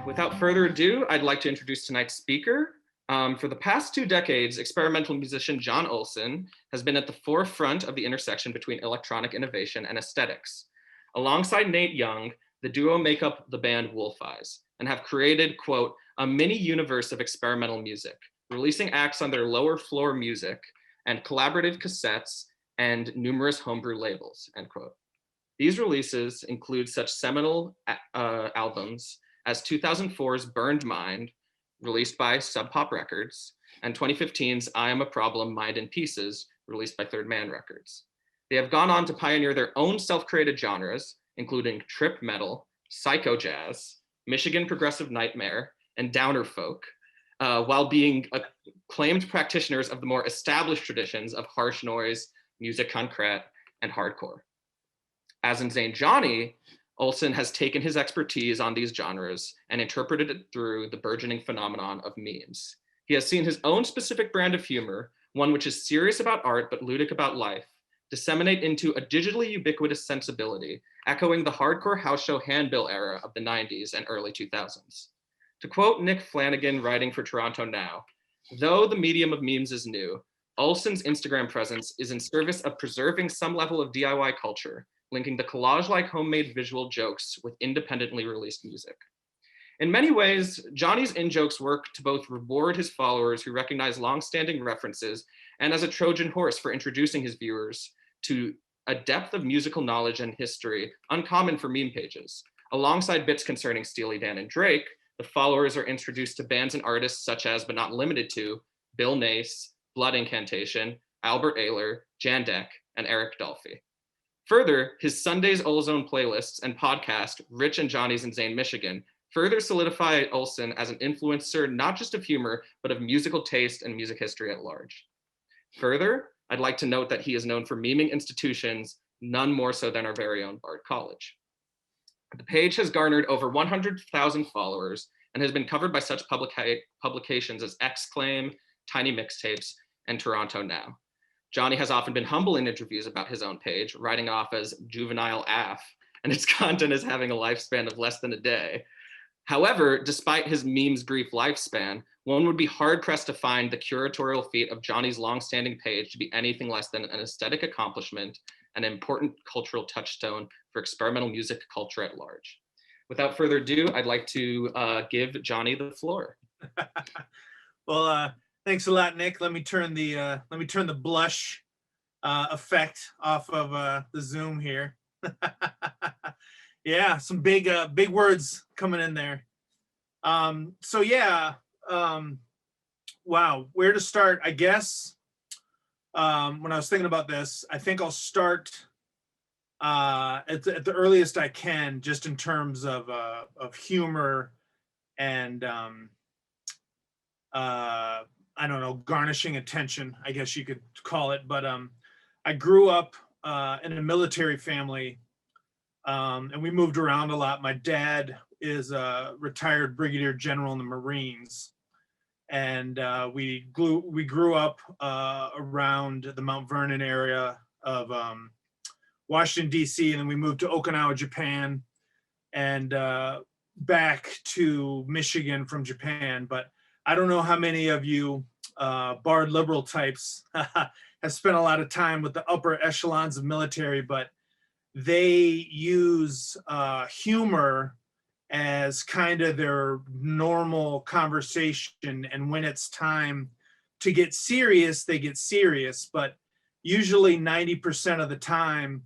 Without further ado, I'd like to introduce tonight's speaker. For the past 2 decades, experimental musician John Olson has been at the forefront of the intersection between electronic innovation and aesthetics. Alongside Nate Young, the duo make up the band Wolf Eyes and have created, quote, a mini universe of experimental music, releasing acts on their Lower Floor Music and collaborative cassettes and numerous homebrew labels, end quote. These releases include such seminal albums as 2004's Burned Mind, released by Sub Pop Records, and 2015's I Am a Problem, Mind in Pieces, released by Third Man Records. They have gone on to pioneer their own self-created genres, including trip metal, psycho jazz, Michigan progressive nightmare, and downer folk, while being acclaimed practitioners of the more established traditions of harsh noise, musique concrète, and hardcore. As Inzane Johnny, Olson has taken his expertise on these genres and interpreted it through the burgeoning phenomenon of memes. He has seen his own specific brand of humor, one which is serious about art but ludic about life, disseminate into a digitally ubiquitous sensibility, echoing the hardcore house show handbill era of the 90s and early 2000s. To quote Nick Flanagan writing for Toronto Now, though the medium of memes is new, Olson's Instagram presence is in service of preserving some level of DIY culture, linking the collage-like homemade visual jokes with independently released music. In many ways, Johnny's in-jokes work to both reward his followers who recognize long-standing references and as a Trojan horse for introducing his viewers to a depth of musical knowledge and history uncommon for meme pages. Alongside bits concerning Steely Dan and Drake, the followers are introduced to bands and artists such as, but not limited to, Bill Nace, Blood Incantation, Albert Ayler, Jandek, and Eric Dolphy. Further, his Sundays Ozone playlists and podcast, Rich and Johnny's Inzane Michigan, further solidify Olson as an influencer not just of humor, but of musical taste and music history at large. Further, I'd like to note that he is known for meming institutions, none more so than our very own Bard College. The page has garnered over 100,000 followers and has been covered by such publications as Exclaim, Tiny Mixtapes, and Toronto Now. Johnny has often been humble in interviews about his own page, writing off as juvenile AF, and its content is having a lifespan of less than a day. However, despite his meme's brief lifespan, one would be hard-pressed to find the curatorial feat of Johnny's long-standing page to be anything less than an aesthetic accomplishment, an important cultural touchstone for experimental music culture at large. Without further ado, I'd like to give Johnny the floor. Well, thanks a lot, Nick. Let me turn the blush effect off of the Zoom here. Yeah, some big words coming in there. So yeah, wow, where to start? I guess when I was thinking about this, I think I'll start at the earliest I can, just in terms of humor and I don't know, garnishing attention, I guess you could call it. But I grew up in a military family, and we moved around a lot. My dad is a retired brigadier general in the Marines, and we grew up around the Mount Vernon area of Washington, D.C., and then we moved to Okinawa, Japan, and back to Michigan from Japan. But I don't know how many of you Bard liberal types have spent a lot of time with the upper echelons of military, but they use humor as kind of their normal conversation. And when it's time to get serious, they get serious. But usually 90% of the time,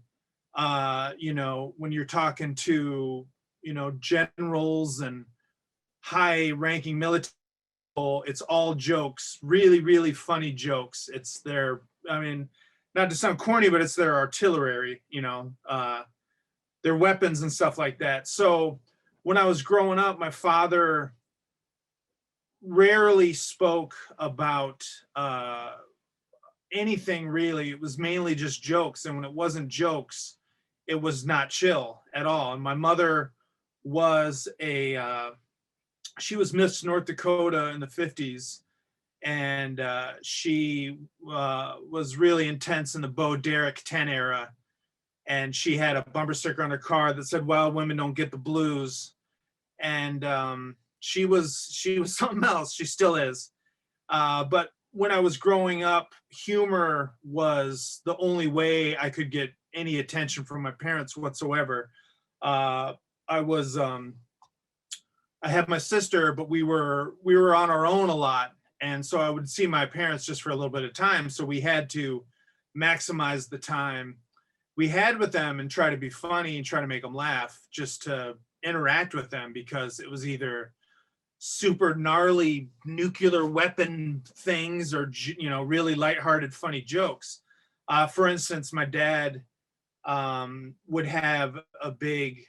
when you're talking to, generals and high-ranking military, it's all jokes, really, really funny jokes. It's their, not to sound corny, but it's their artillery, their weapons and stuff like that. So when I was growing up, my father rarely spoke about anything really. It was mainly just jokes. And when it wasn't jokes, it was not chill at all. And my mother was she was Miss North Dakota in the 50s. And she was really intense in the Bo Derek 10 era. And she had a bumper sticker on her car that said, "Wild women don't get the blues." And she was something else. She still is. But when I was growing up, humor was the only way I could get any attention from my parents whatsoever. I was I had my sister, but we were on our own a lot, and so I would see my parents just for a little bit of time. So we had to maximize the time we had with them and try to be funny and try to make them laugh, just to interact with them, because it was either super gnarly nuclear weapon things or really lighthearted funny jokes. For instance, my dad would have a big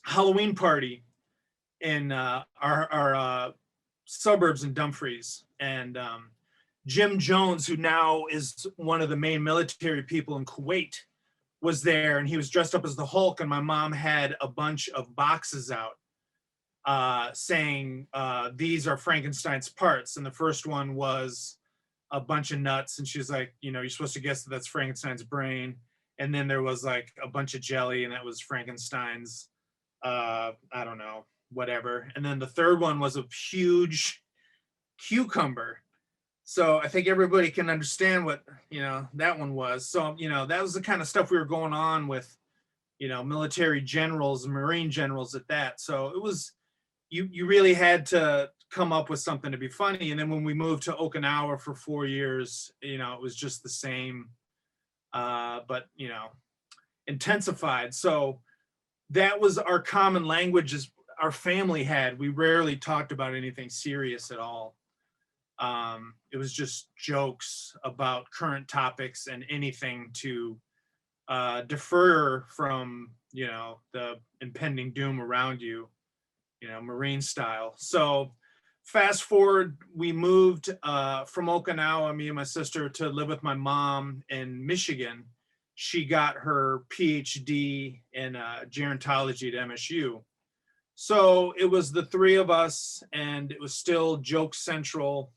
Halloween party in our suburbs in Dumfries, and Jim Jones, who now is one of the main military people in Kuwait, was there, and he was dressed up as the Hulk, and my mom had a bunch of boxes out saying these are Frankenstein's parts, and the first one was a bunch of nuts, and she's like, you're supposed to guess that that's Frankenstein's brain, and then there was like a bunch of jelly, and that was Frankenstein's I don't know, whatever, and then the third one was a huge cucumber. So I think everybody can understand what that one was. So that was the kind of stuff we were going on with military generals and Marine generals at that. So it was, you really had to come up with something to be funny. And then when we moved to Okinawa for 4 years, it was just the same, but intensified. So that was our common language, as our family had. We rarely talked about anything serious at all. It was just jokes about current topics and anything to defer from the impending doom around you, Marine style. So fast forward, we moved from Okinawa, me and my sister, to live with my mom in Michigan. She got her PhD in gerontology at MSU. So it was the three of us, and it was still joke central.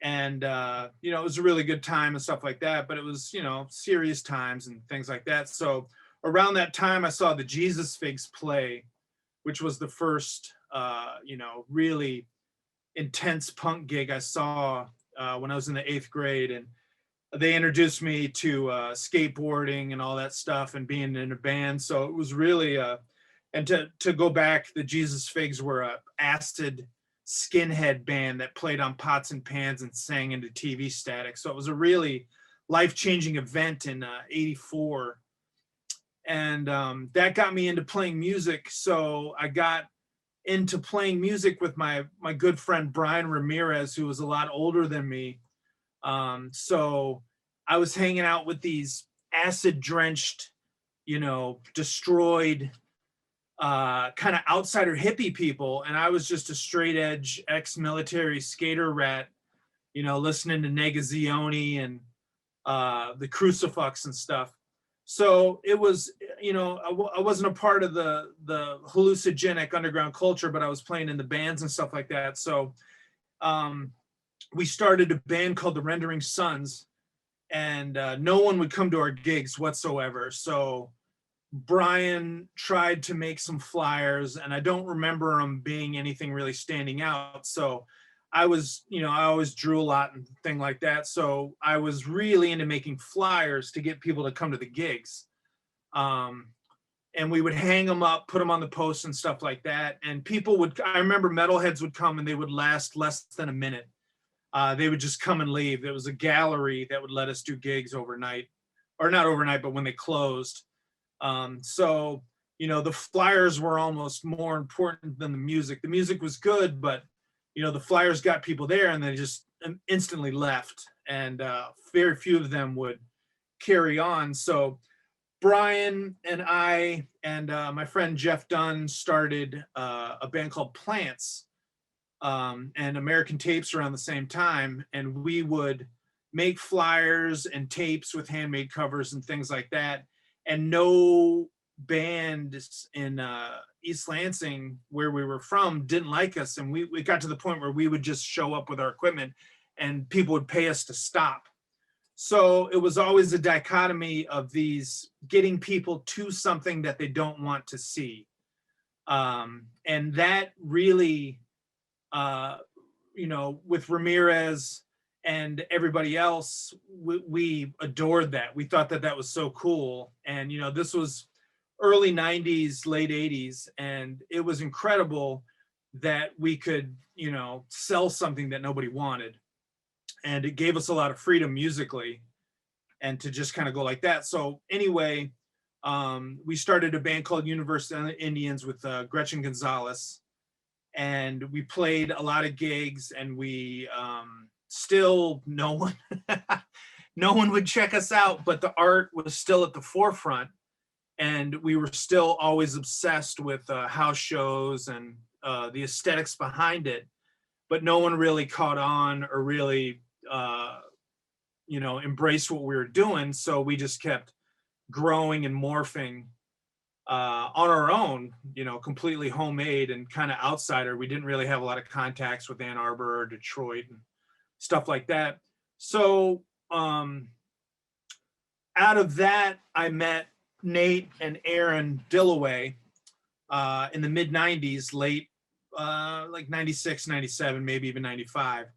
And, it was a really good time and stuff like that, but it was, serious times and things like that. So around that time, I saw the Jesus Figs play, which was the first, really intense punk gig I saw when I was in the 8th grade. And they introduced me to skateboarding and all that stuff and being in a band. So it was really, and to go back, the Jesus Figs were a acid skinhead band that played on pots and pans and sang into TV static. So it was a really life-changing event in '84. And that got me into playing music. So I got into playing music with my good friend Brian Ramirez, who was a lot older than me. So I was hanging out with these acid-drenched, destroyed, kind of outsider hippie people, and I was just a straight edge ex-military skater rat, listening to Negazioni and the Crucifix and stuff. So it was, I wasn't a part of the hallucinogenic underground culture, but I was playing in the bands and stuff like that. So we started a band called the Rendering Sons, and no one would come to our gigs whatsoever. So Brian tried to make some flyers, and I don't remember them being anything really standing out. So I was, I always drew a lot and thing like that. So I was really into making flyers to get people to come to the gigs. And we would hang them up, put them on the posts and stuff like that. And I remember metalheads would come and they would last less than a minute. They would just come and leave. There was a gallery that would let us do gigs overnight, or not overnight, but when they closed. So, the flyers were almost more important than the music. The music was good, but, the flyers got people there and they just instantly left. And very few of them would carry on. So Brian and I and my friend Jeff Dunn started a band called Plants and American Tapes around the same time. And we would make flyers and tapes with handmade covers and things like that. And no band in East Lansing, where we were from, didn't like us. And we got to the point where we would just show up with our equipment and people would pay us to stop. So it was always a dichotomy of these getting people to something that they don't want to see. And that really, with Ramirez and everybody else, we adored that. We thought that that was so cool. And, this was early 90s, late 80s, and it was incredible that we could, sell something that nobody wanted. And it gave us a lot of freedom musically and to just kind of go like that. So anyway, we started a band called Universal Indians with Gretchen Gonzalez, and we played a lot of gigs, and we still no one no one would check us out, but the art was still at the forefront, and we were still always obsessed with house shows and the aesthetics behind it, but no one really caught on or really embraced what we were doing. So we just kept growing and morphing on our own, completely homemade and kind of outsider. We didn't really have a lot of contacts with Ann Arbor or Detroit and stuff like that. So out of that, I met Nate and Aaron Dillaway in the mid 90s, late like 96, 97, maybe even 95.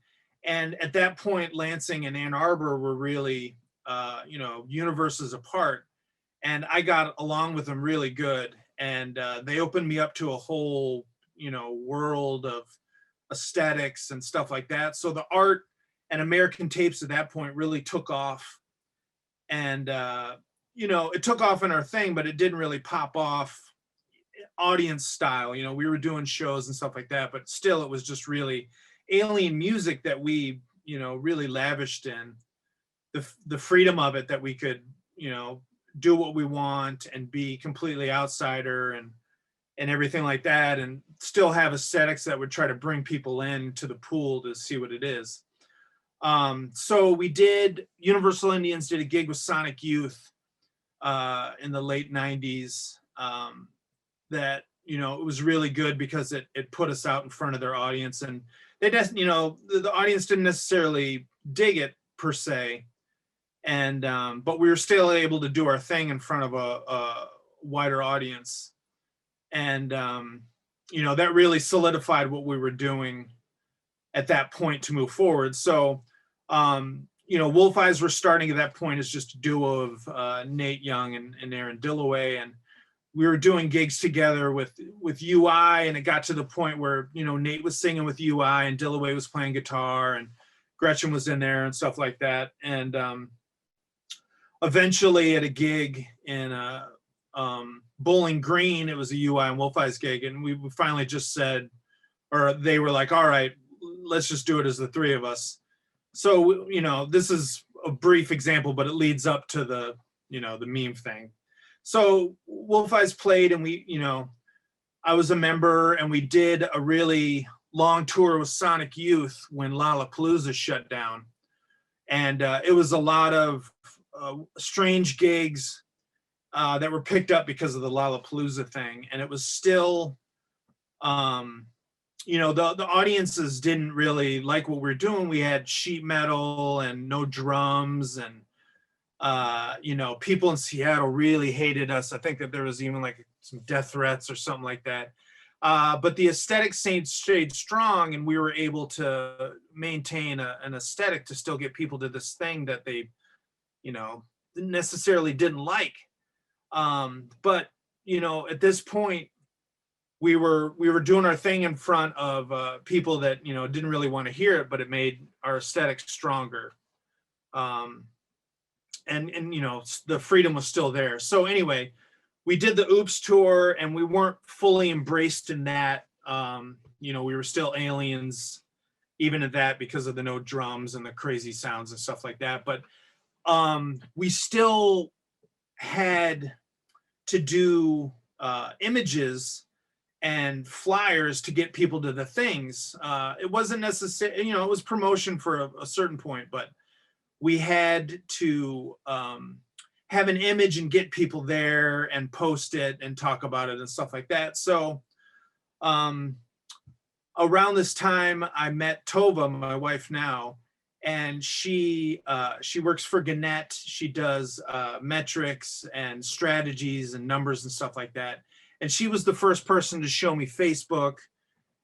And at that point, Lansing and Ann Arbor were really, universes apart. And I got along with them really good. And they opened me up to a whole, world of aesthetics and stuff like that. So the art and American Tapes at that point really took off. And, it took off in our thing, but it didn't really pop off audience style. We were doing shows and stuff like that, but still it was just really alien music that we, really lavished in. The freedom of it, that we could, do what we want and be completely outsider and everything like that, and still have aesthetics that would try to bring people in to the pool to see what it is. So we did, Universal Indians did a gig with Sonic Youth in the late 90s that, it was really good because it put us out in front of their audience, and they just, the audience didn't necessarily dig it per se. And, but we were still able to do our thing in front of a wider audience. And, that really solidified what we were doing at that point to move forward. So, Wolf Eyes were starting at that point as just a duo of Nate Young and Aaron Dillaway. And we were doing gigs together with UI, and it got to the point where, Nate was singing with UI and Dillaway was playing guitar and Gretchen was in there and stuff like that. And eventually at a gig in Bowling Green, it was a UI and Wolf Eyes gig, and we finally just said, or they were like, all right, let's just do it as the three of us. So, this is a brief example, but it leads up to the, the meme thing. So Wolf Eyes played, and we, I was a member, and we did a really long tour with Sonic Youth when Lollapalooza shut down. And it was a lot of strange gigs that were picked up because of the Lollapalooza thing. And it was still, the audiences didn't really like what we were doing. We had sheet metal and no drums, and people in Seattle really hated us. I think that there was even like some death threats or something like that. But the aesthetic stayed strong, and we were able to maintain an aesthetic to still get people to this thing that they, necessarily didn't like. But, at this point, we were doing our thing in front of people that, didn't really want to hear it, but it made our aesthetic stronger. And the freedom was still there. So anyway, we did the Oops tour, and we weren't fully embraced in that. We were still aliens even at that because of the no drums and the crazy sounds and stuff like that. But we still had to do images and flyers to get people to the things. It wasn't necessary, it was promotion for a certain point, but we had to have an image and get people there and post it and talk about it and stuff like that. So around this time, I met Tova, my wife now, and she works for Gannett. She does metrics and strategies and numbers and stuff like that. And she was the first person to show me Facebook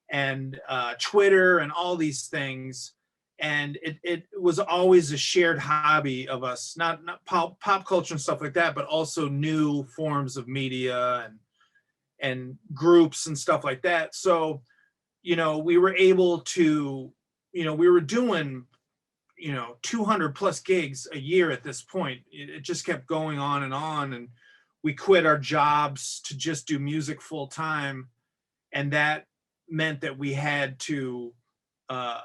and Twitter and all these things. And it was always a shared hobby of us, not pop culture and stuff like that, but also new forms of media and groups and stuff like that. So, we were able to, we were doing, 200 plus gigs a year at this point. It just kept going on. And we quit our jobs to just do music full time. And that meant that we had to, not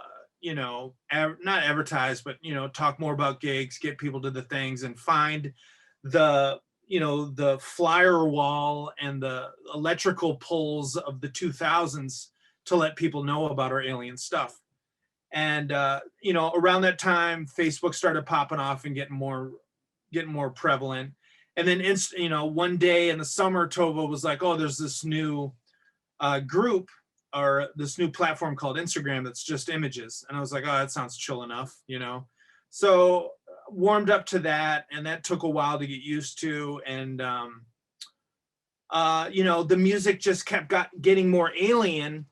advertise, but, talk more about gigs, get people to the things, and find the, the flyer wall and the electrical poles of the 2000s to let people know about our alien stuff. And, around that time, Facebook started popping off and getting more prevalent. And then, one day in the summer, Tova was like, oh, there's this new group or this new platform called Instagram that's just images. And I was like, oh, that sounds chill enough, So warmed up to that, and that took a while to get used to. And, the music just kept getting more alien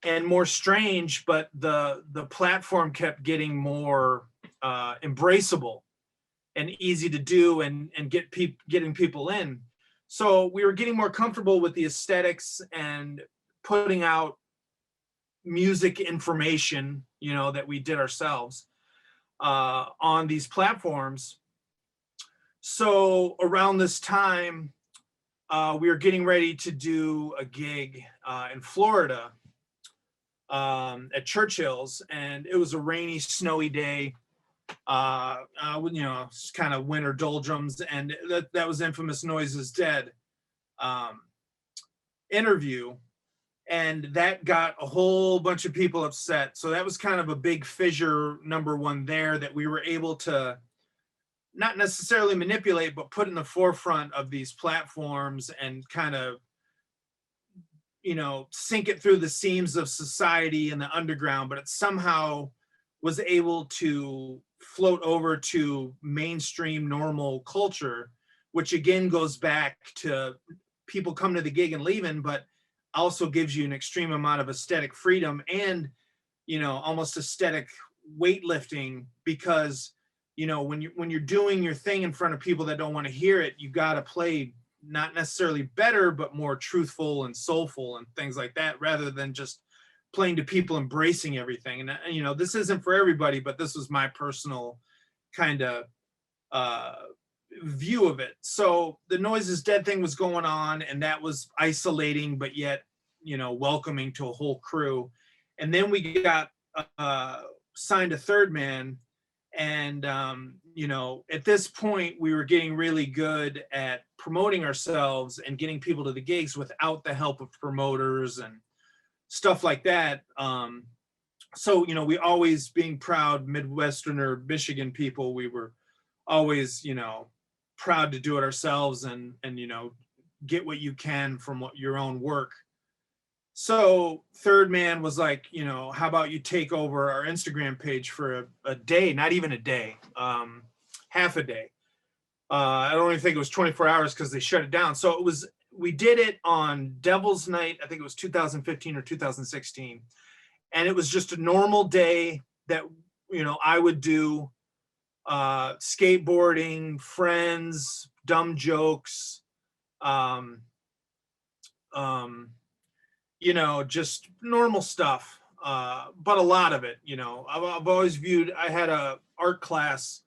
and more strange, but the platform kept getting more embraceable and easy to do and getting people in. So we were getting more comfortable with the aesthetics and putting out music information, that we did ourselves on these platforms. So around this time, we were getting ready to do a gig in Florida at Churchill's, and it was a rainy, snowy day. It's kind of winter doldrums, and that was infamous Noise is Dead interview, and that got a whole bunch of people upset. So that was kind of a big fissure, number one, there, that we were able to not necessarily manipulate, but put in the forefront of these platforms and kind of, sink it through the seams of society and the underground, but it somehow was able to float over to mainstream normal culture, which again goes back to people coming to the gig and leaving, but also gives you an extreme amount of aesthetic freedom and, almost aesthetic weightlifting, because, when you're doing your thing in front of people that don't want to hear it, you got to play not necessarily better, but more truthful and soulful and things like that, rather than just playing to people embracing everything. And, this isn't for everybody, but this was my personal kind of view of it. So the Noise is Dead thing was going on, and that was isolating, but yet, welcoming to a whole crew. And then we got signed to Third Man. And, at this point, we were getting really good at promoting ourselves and getting people to the gigs without the help of promoters and stuff like that. So, we always, being proud Midwesterner Michigan people, we were always, proud to do it ourselves and get what you can from your own work. So Third Man was like, how about you take over our Instagram page for a day, not even a day, half a day. I don't even think it was 24 hours because they shut it down. So we did it on Devil's Night. I think it was 2015 or 2016. And it was just a normal day that, I would do skateboarding, friends, dumb jokes, just normal stuff, but a lot of it, I've always viewed, I had a art class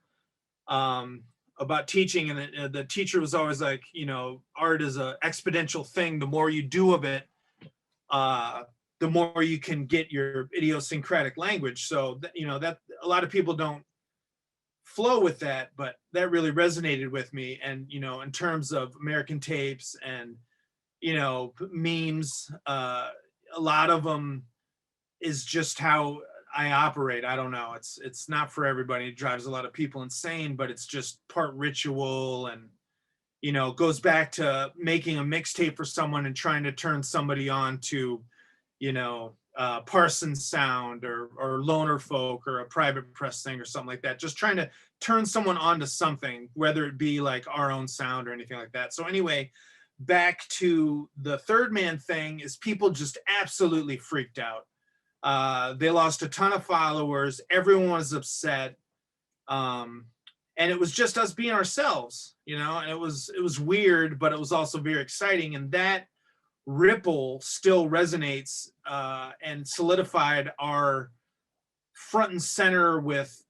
about teaching, and the teacher was always like, art is a exponential thing. The more you do of it, the more you can get your idiosyncratic language. So that a lot of people don't flow with that, but that really resonated with me. And in terms of American tapes and memes, a lot of them is just how I operate. I don't know. It's not for everybody. It drives a lot of people insane, but it's just part ritual and, goes back to making a mixtape for someone and trying to turn somebody on to, Parsons Sound or Loner Folk or a Private Press thing or something like that. Just trying to turn someone on to something, whether it be like our own sound or anything like that. So anyway, back to the third man thing is people just absolutely freaked out. They lost a ton of followers. Everyone was upset. And it was just us being ourselves, and it was weird, but it was also very exciting. And that ripple still resonates and solidified our front and center with,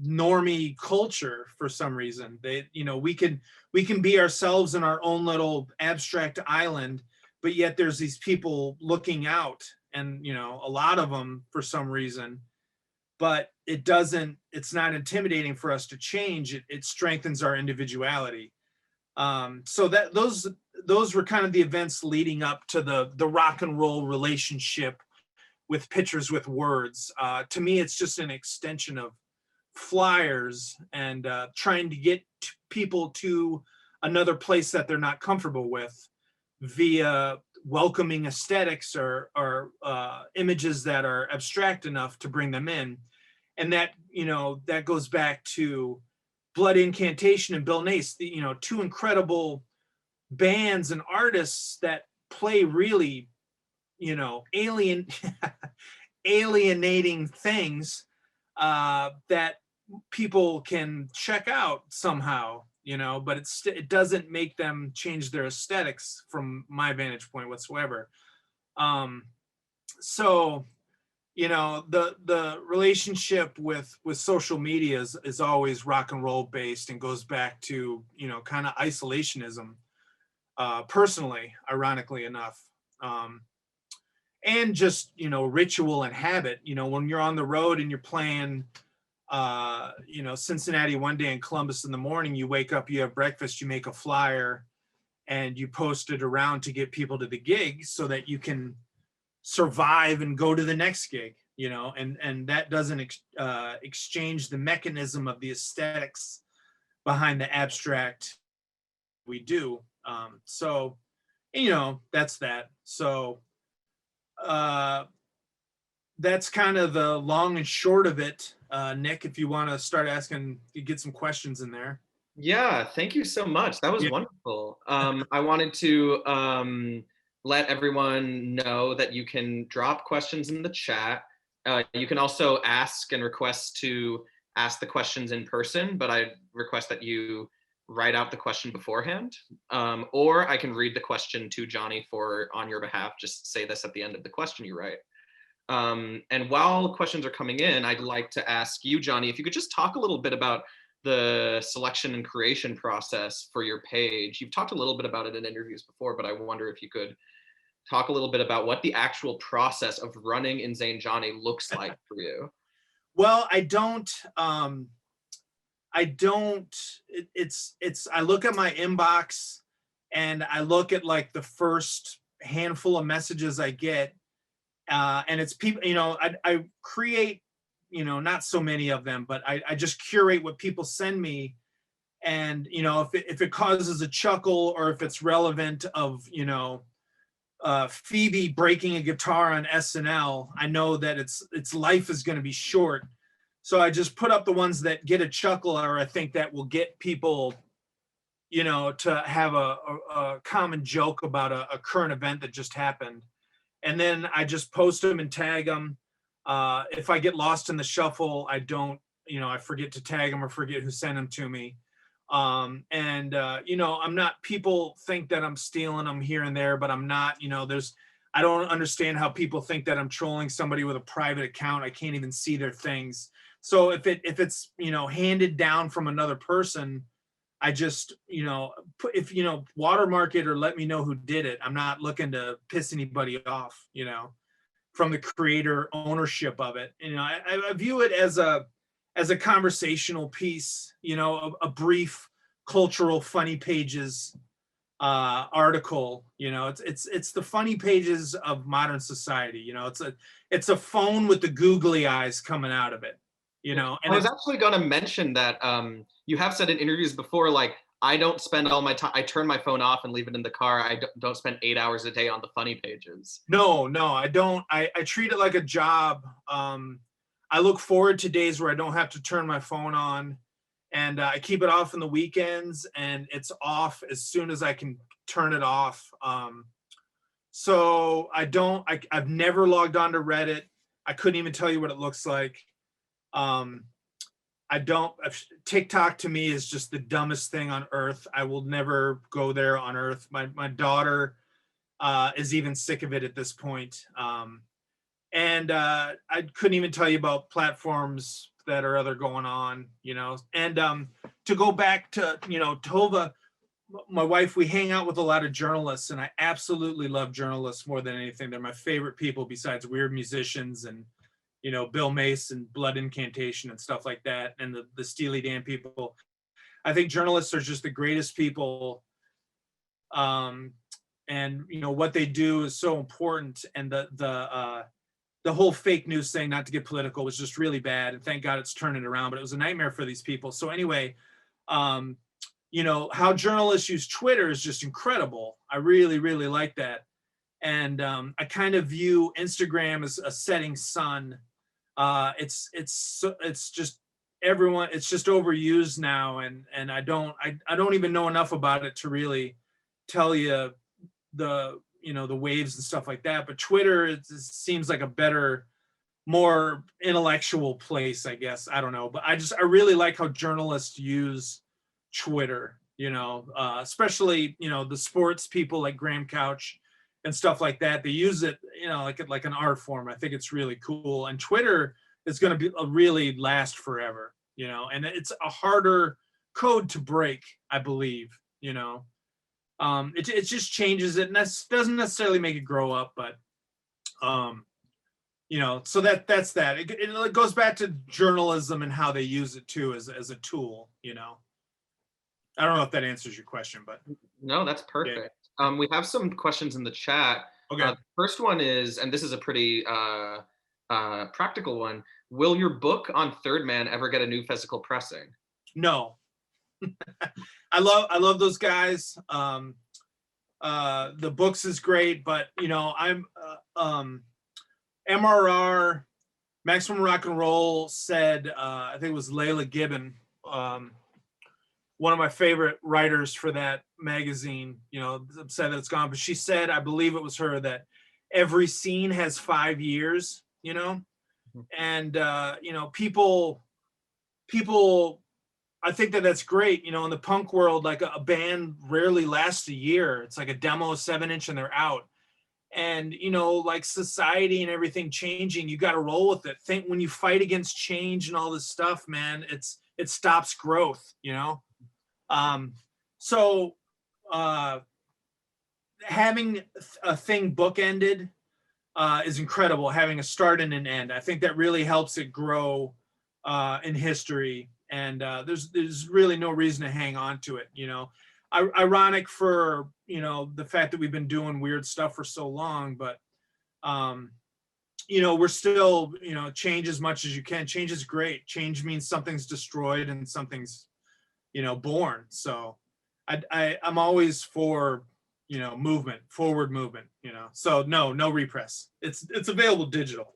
normie culture for some reason. We can be ourselves in our own little abstract island, but yet there's these people looking out, and a lot of them for some reason. But it's not intimidating for us to change. It strengthens our individuality. So that those were kind of the events leading up to the rock and roll relationship with pictures with words. To me, it's just an extension of flyers and trying to get people to another place that they're not comfortable with via welcoming aesthetics or images that are abstract enough to bring them in. And that goes back to Blood Incantation and Bill Nace, two incredible bands and artists that play really, alienating things that people can check out somehow, but it doesn't make them change their aesthetics from my vantage point whatsoever. So, the relationship with social media is always rock and roll based and goes back to, kind of isolationism, personally, ironically enough. And just, ritual and habit, when you're on the road and you're playing, Cincinnati one day and Columbus in the morning, you wake up, you have breakfast, you make a flyer and you post it around to get people to the gig so that you can survive and go to the next gig, and that doesn't exchange the mechanism of the aesthetics behind the abstract we do. So, that's that. So, that's kind of the long and short of it. Nick, if you want to start asking, you get some questions in there. Yeah, thank you so much. That was wonderful. I wanted to let everyone know that you can drop questions in the chat. You can also ask and request to ask the questions in person, but I request that you write out the question beforehand. Or I can read the question to Johnny on your behalf. Just say this at the end of the question you write. And while questions are coming in, I'd like to ask you, Johnny, if you could just talk a little bit about the selection and creation process for your page. You've talked a little bit about it in interviews before, but I wonder if you could talk a little bit about what the actual process of running Inzane Johnny looks like for you. Well, I look at my inbox and I look at like the first handful of messages I get, and it's people, I create, not so many of them, but I just curate what people send me. And, if it causes a chuckle or if it's relevant of, Phoebe breaking a guitar on SNL, I know that its life is going to be short. So I just put up the ones that get a chuckle, or I think that will get people, to have a common joke about a current event that just happened. And then I just post them and tag them. If I get lost in the shuffle, I don't, I forget to tag them or forget who sent them to me. I'm not, people think that I'm stealing them here and there, but I'm not. I don't understand how people think that I'm trolling somebody with a private account. I can't even see their things. So if it's handed down from another person, I just watermark it or let me know who did it. I'm not looking to piss anybody off, from the creator ownership of it. I view it as a conversational piece, a brief cultural funny pages article. It's the funny pages of modern society. It's a phone with the googly eyes coming out of it. And I was actually going to mention that you have said in interviews before, like, I don't spend all my time, I turn my phone off and leave it in the car. I don't spend 8 hours a day on the funny pages. No, I don't. I treat it like a job. I look forward to days where I don't have to turn my phone on and I keep it off on the weekends, and it's off as soon as I can turn it off. So I've never logged on to Reddit. I couldn't even tell you what it looks like. I don't, TikTok to me is just the dumbest thing on earth. I will never go there on earth. My daughter is even sick of it at this point. And I couldn't even tell you about platforms that are other going on, and to go back to, Tova, my wife, we hang out with a lot of journalists, and I absolutely love journalists more than anything. They're my favorite people besides weird musicians and, Bill Mace and Blood Incantation and stuff like that, and the Steely Dan people. I think journalists are just the greatest people. And, what they do is so important. And the whole fake news thing, not to get political, was just really bad. And thank God it's turning around, but it was a nightmare for these people. So anyway, how journalists use Twitter is just incredible. I really, really like that. And I kind of view Instagram as a setting sun. It's just everyone, it's just overused now. And I don't even know enough about it to really tell you the waves and stuff like that. But Twitter, it seems like a better, more intellectual place, I guess. I don't know. But I really like how journalists use Twitter, especially, the sports people like Graham Couch and stuff like that. They use it, like an art form. I think it's really cool. And Twitter is going to be really last forever, and it's a harder code to break, I believe, it just changes it, and that doesn't necessarily make it grow up, but so that's that. It goes back to journalism and how they use it too as a tool. I don't know if that answers your question, but no, that's perfect. Yeah. We have some questions in the chat. Okay. The first one is, and this is a pretty practical one. Will your book on Third Man ever get a new physical pressing? No. I love those guys. The books is great, but I'm MRR, Maximum Rock and Roll, said, I think it was Layla Gibbon, one of my favorite writers for that magazine, said that it's gone, but she said, I believe it was her, that every scene has 5 years, and people, I think that's great. In the punk world, like a band rarely lasts a year. It's like a demo, 7-inch, and they're out. And, like society and everything changing, you got to roll with it. Think when you fight against change and all this stuff, man, it stops growth, So having a thing bookended is incredible. Having a start and an end, I think that really helps it grow in history. And there's really no reason to hang on to it, Ironic for the fact that we've been doing weird stuff for so long, but we're still change as much as you can. Change is great. Change means something's destroyed and something's born. So I'm always for movement, forward movement. So no repress. It's available digital.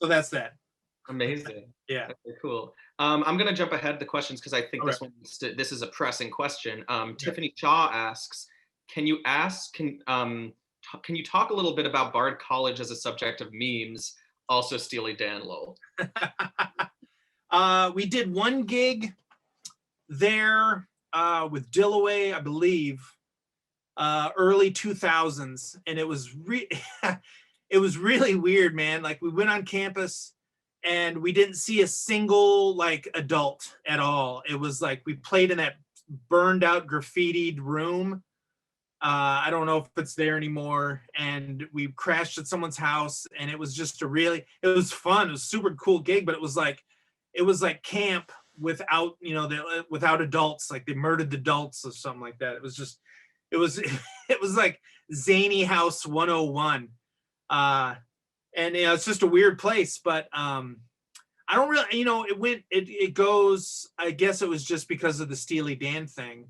So that's that. Amazing. Yeah. Okay, cool. I'm going to jump ahead the questions because I think this is a pressing question. Tiffany Shaw asks, can you talk a little bit about Bard College as a subject of memes? Also Steely Dan lol. We did one gig there with Dillaway, I believe, early 2000s, and it was it was really weird, man. Like we went on campus and we didn't see a single adult at all. It was like we played in that burned out graffitied room. I don't know if it's there anymore. And we crashed at someone's house, and it was just it was fun. It was a super cool gig, but it was like camp without, without adults. Like they murdered the adults or something like that. It was like Zany House 101. And it's just a weird place, but I don't really, it goes, I guess it was just because of the Steely Dan thing.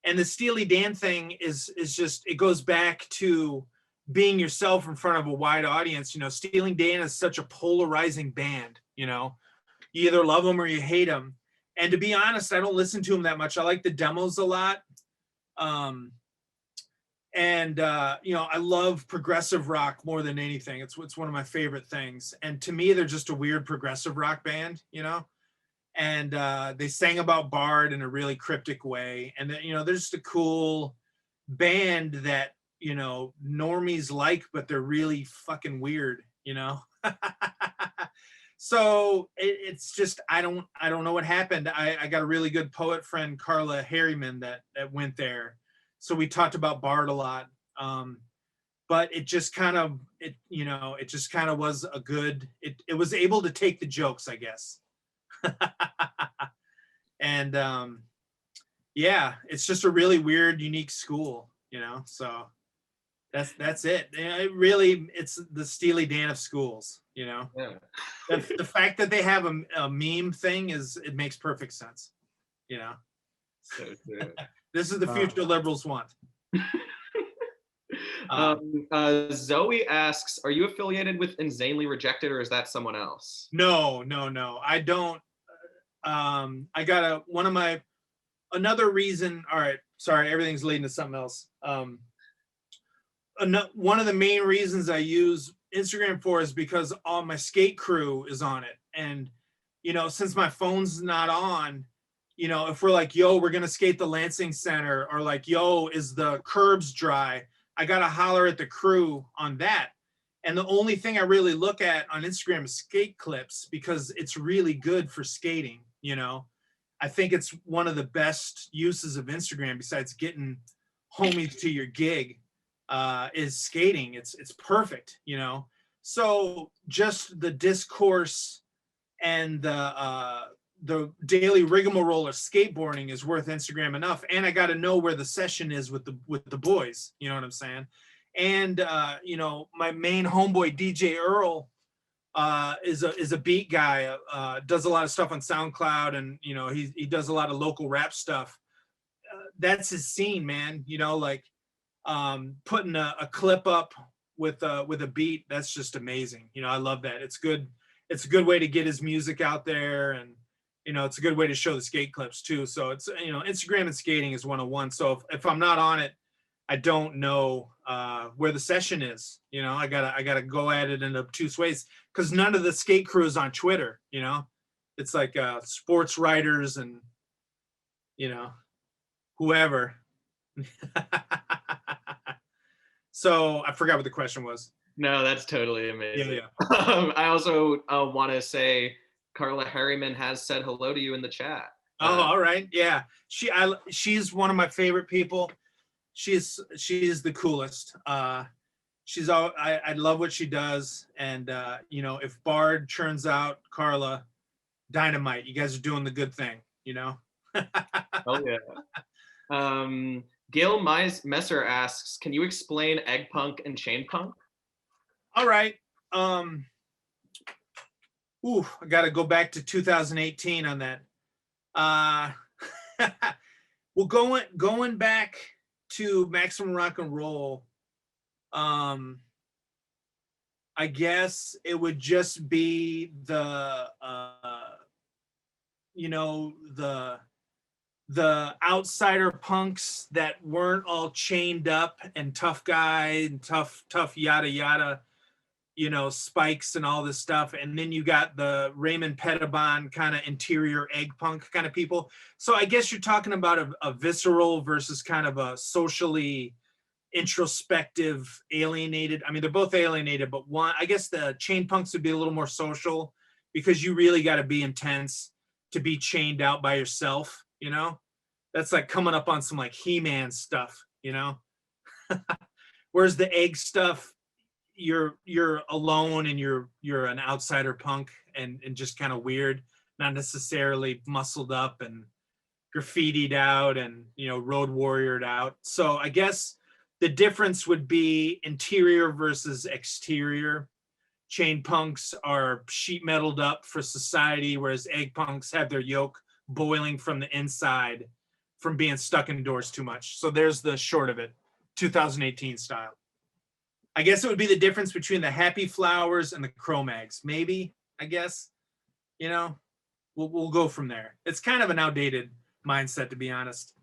And the Steely Dan thing is just, it goes back to being yourself in front of a wide audience. Steely Dan is such a polarizing band, you either love them or you hate them. And to be honest, I don't listen to him that much. I like the demos a lot. And I love progressive rock more than anything. It's one of my favorite things. And to me, they're just a weird progressive rock band, and they sang about Bard in a really cryptic way. And they're just a cool band that, normies like, but they're really fucking weird, So it's just, I don't know what happened. I got a really good poet friend, Carla Harriman, that went there. So we talked about Bard a lot. But it just kind of, was a good, it was able to take the jokes, I guess. And yeah, it's just a really weird, unique school, so that's it. It's the Steely Dan of schools, Yeah. the fact that they have a meme thing it makes perfect sense, So true. This is the future liberals want. Zoe asks, are you affiliated with Insanely Rejected, or is that someone else? No, I don't. I got another reason. All right, sorry, everything's leading to something else. One of the main reasons I use Instagram for is because all my skate crew is on it. And, since my phone's not on, if we're like, yo, we're going to skate the Lansing Center, or like, yo, is the curbs dry? I got to holler at the crew on that. And the only thing I really look at on Instagram is skate clips, because it's really good for skating. I think it's one of the best uses of Instagram, besides getting homies to your gig, is skating. It's perfect, So just the discourse and the daily rigmarole of skateboarding is worth Instagram enough. And I got to know where the session is with the boys. You know what I'm saying? And my main homeboy DJ Earl is a beat guy. Does a lot of stuff on SoundCloud, and he does a lot of local rap stuff. That's his scene, man. Putting a clip up with a beat, that's just amazing. I love that. It's good. It's a good way to get his music out there, and it's a good way to show the skate clips too. So it's Instagram and skating is 101. So if I'm not on it, I don't know where the session is. I gotta go at it in obtuse ways, because none of the skate crew is on Twitter. It's like sports writers and whoever. So I forgot what the question was. No, that's totally amazing. Yeah. I also want to say Carla Harriman has said hello to you in the chat. Oh, all right. Yeah. She's one of my favorite people. She is the coolest. I love what she does. And if Bard turns out Carla, dynamite. You guys are doing the good thing, Oh yeah. Gail Messer asks, can you explain egg punk and chain punk? All right. I got to go back to 2018 on that. Well, going back to Maximum Rock and Roll, I guess it would just be the outsider punks that weren't all chained up and tough guy and tough yada yada, spikes and all this stuff. And then you got the Raymond Pettibon kind of interior egg punk kind of people. So I guess you're talking about a visceral versus kind of a socially introspective, alienated. I mean, they're both alienated, but I guess the chain punks would be a little more social, because you really got to be intense to be chained out by yourself. That's like coming up on some like He-Man stuff, Whereas the egg stuff, you're alone and you're an outsider punk and just kind of weird, not necessarily muscled up and graffitied out and road warriored out. So I guess the difference would be interior versus exterior. Chain punks are sheet metaled up for society, whereas egg punks have their yolk boiling from the inside from being stuck indoors too much. So there's the short of it, 2018 style. I guess it would be the difference between the Happy Flowers and the Cro-Mags, maybe, I guess, we'll go from there. It's kind of an outdated mindset, to be honest.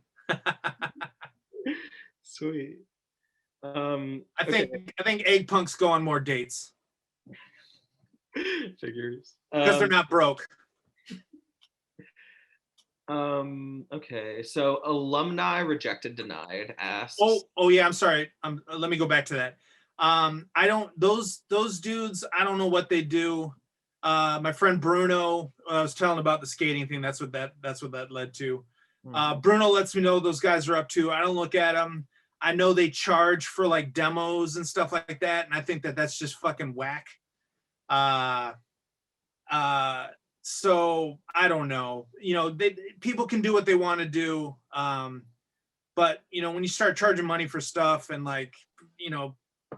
Sweet. I Okay. think egg punks go on more dates Figures. because they're not broke. Okay, so alumni rejected denied asks. Oh yeah, I'm sorry. Let me go back to that. I don't those dudes. I don't know what they do. My friend Bruno, I was telling about the skating thing. That's what that led to. Bruno lets me know those guys are up to. I don't look at them. I know they charge for like demos and stuff like that, and I think that that's just fucking whack. So I don't know. You know, people can do what they want to do. But you know, when you start charging money for stuff and like, you know,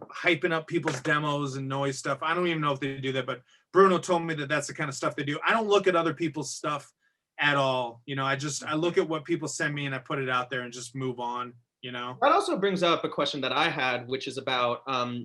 hyping up people's demos and noise stuff, I don't even know if they do that. But Bruno told me that that's the kind of stuff they do. I don't look at other people's stuff at all. You know, I look at what people send me and I put it out there and just move on. You know, that also brings up a question that I had, which is about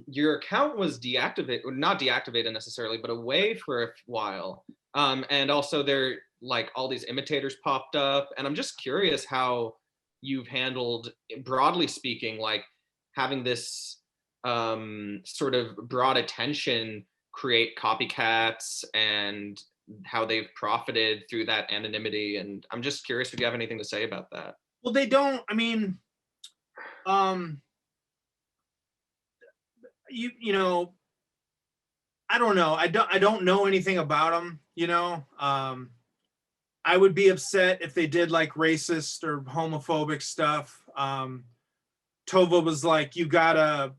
your account was deactivated, not deactivated necessarily, but away for a while. And also there, like, all these imitators popped up. And I'm just curious how you've handled, broadly speaking, like having this sort of broad attention create copycats and how they've profited through that anonymity. And I'm just curious if you have anything to say about that. Well, they don't, I mean, you know, I don't know. I don't know anything about them, you know. I would be upset if they did like racist or homophobic stuff. Tova was like, you gotta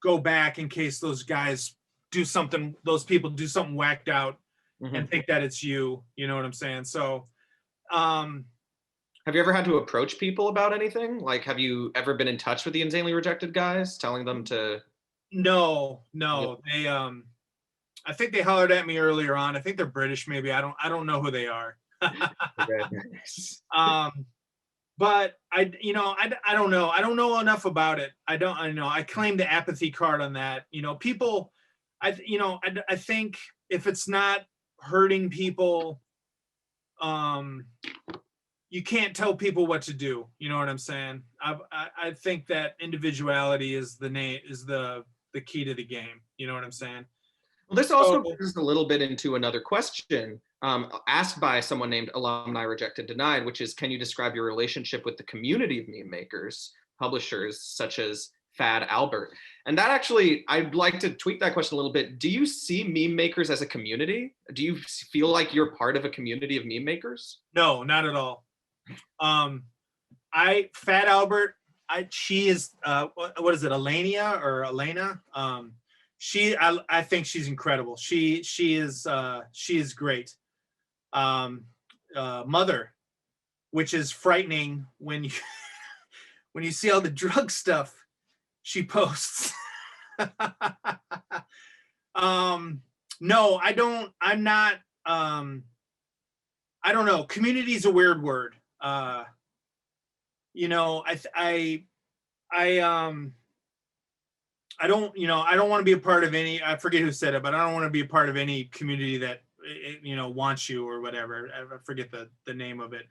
go back in case those guys do something, those people do something whacked out and think that it's you. You know what I'm saying? So have you ever had to approach people about anything? Like, have you ever been in touch with the insanely rejected guys, telling them to? No. They I think they hollered at me earlier on. I think they're British, maybe. I don't know who they are. But I don't know. I don't know enough about it. I know. I claim the apathy card on that. You know, people, I think if it's not hurting people, you can't tell people what to do. You know what I'm saying? I think that individuality is the key to the game. You know what I'm saying? Well, this also brings us a little bit into another question asked by someone named Alumni Rejected Denied, which is, can you describe your relationship with the community of meme makers, publishers such as Fad Albert? And that actually, I'd like to tweak that question a little bit. Do you see meme makers as a community? Do you feel like you're part of a community of meme makers? No, not at all. Fat Albert, she is what is it, Elena or Elena? I think she's incredible. She is great. Mother, which is frightening when you when you see all the drug stuff she posts. No, I don't. I'm not. I don't know. Community is a weird word. You know, I don't, you know, I don't want to be a part of any, I forget who said it, but I don't want to be a part of any community that, you know, wants you or whatever. I forget the name of it.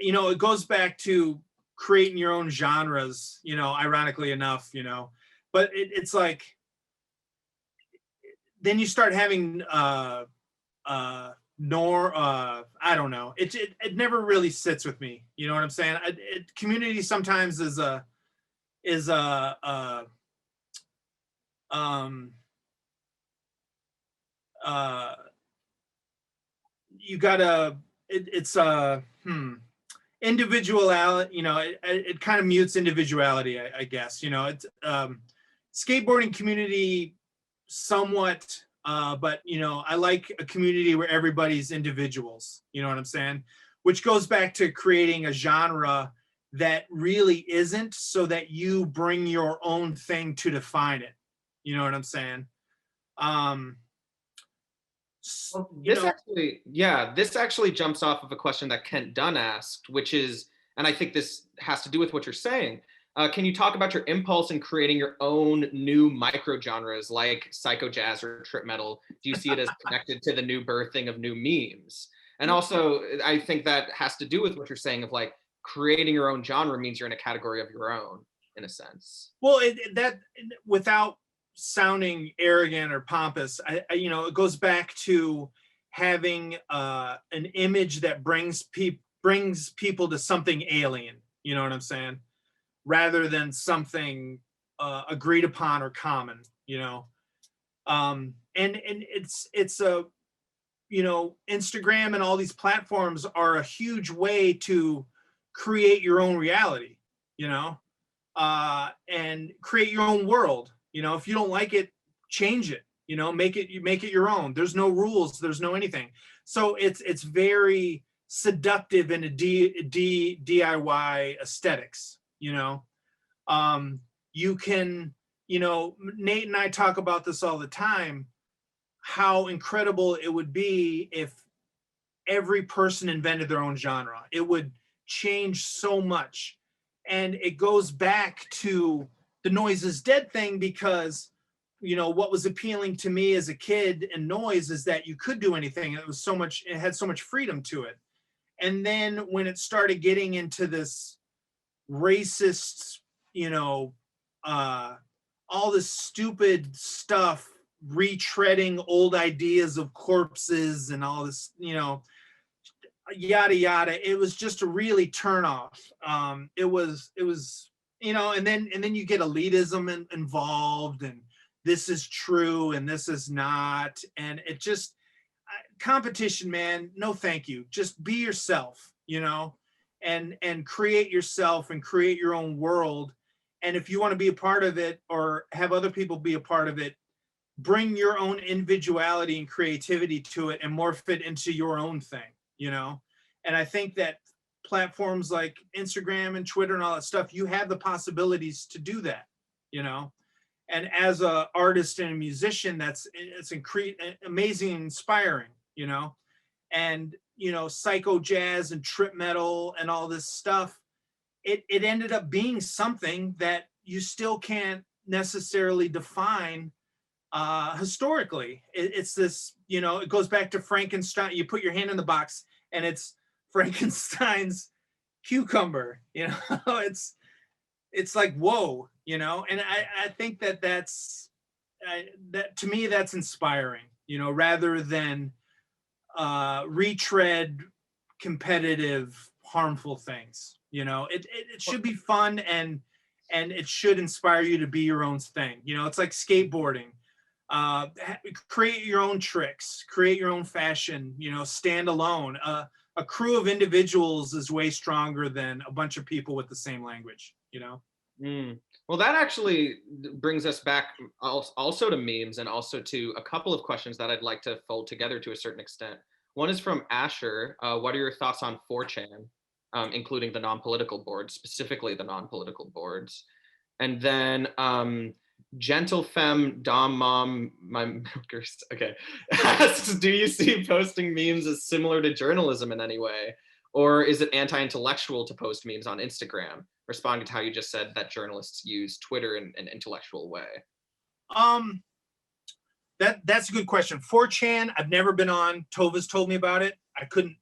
You know, it goes back to creating your own genres, you know, ironically enough, you know, but it's like, then you start having, I don't know. It never really sits with me. You know what I'm saying? Community sometimes is you gotta, individuality, you know, it kind of mutes individuality, I guess, you know. It's skateboarding community somewhat, but you know, I like a community where everybody's individuals, you know what I'm saying? Which goes back to creating a genre that really isn't, so that you bring your own thing to define it. You know what I'm saying? This actually jumps off of a question that Kent Dunn asked, which is, and I think this has to do with what you're saying. Can you talk about your impulse in creating your own new micro genres like psycho jazz or trip metal? Do you see it as connected to the new birthing of new memes? And also, I think that has to do with what you're saying of like creating your own genre means you're in a category of your own, in a sense. Well, that without sounding arrogant or pompous, it goes back to having an image that brings people to something alien. You know what I'm saying? Rather than something agreed upon or common. And it's a Instagram and all these platforms are a huge way to create your own reality. And create your own world. If you don't like it, change it. Make it your own. There's no rules. There's no anything. So it's very seductive in a DIY aesthetics. You can, Nate and I talk about this all the time, how incredible it would be if every person invented their own genre. It would change so much. And it goes back to the noise is dead thing, because what was appealing to me as a kid and noise is that you could do anything. It had so much freedom to it. And then when it started getting into this racist, all this stupid stuff, retreading old ideas of corpses and all this, yada yada, it was just a really turn off. It was and then you get elitism involved, and this is true and this is not, and it just competition, man, no thank you. Just be yourself, and create yourself and create your own world. And if you want to be a part of it or have other people be a part of it, bring your own individuality and creativity to it and morph it into your own thing. And I think that platforms like Instagram and Twitter and all that stuff, you have the possibilities to do that. And as a artist and a musician, it's amazing, inspiring. And psycho jazz and trip metal and all this stuff, it ended up being something that you still can't necessarily define historically. It's this, it goes back to Frankenstein. You put your hand in the box and it's Frankenstein's cucumber. It's like, whoa, and I think that to me that's inspiring, rather than retread competitive harmful things. It should be fun, and it should inspire you to be your own thing. It's like skateboarding. Create your own tricks, create your own fashion, stand alone. A crew of individuals is way stronger than a bunch of people with the same language. Well, that actually brings us back also to memes, and also to a couple of questions that I'd like to fold together to a certain extent. One is from Asher. What are your thoughts on 4chan, including the non-political boards, specifically the non-political boards? And then Gentle Femme Dom Mom, my milkers, okay, asks, do you see posting memes as similar to journalism in any way? Or is it anti-intellectual to post memes on Instagram? Responding to how you just said that journalists use Twitter in an intellectual way. That's a good question. 4chan, I've never been on. Tova's told me about it. I couldn't